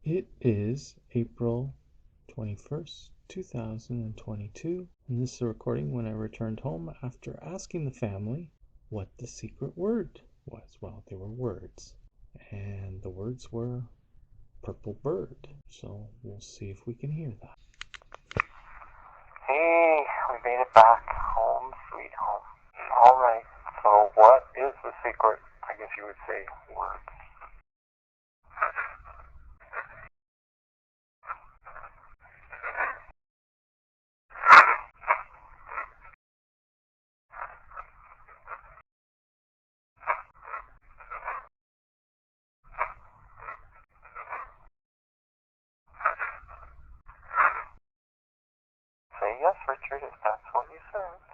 It is April 21st, 2022, and this is a recording when I returned home after asking the family what the secret word was. Well, they were words, and the words were purple bird. So we'll see if we can hear that. Hey, we made it back. Home, sweet home. Alright, so what is the secret, I guess you would say, word? Say yes, Richard, if that's what you said.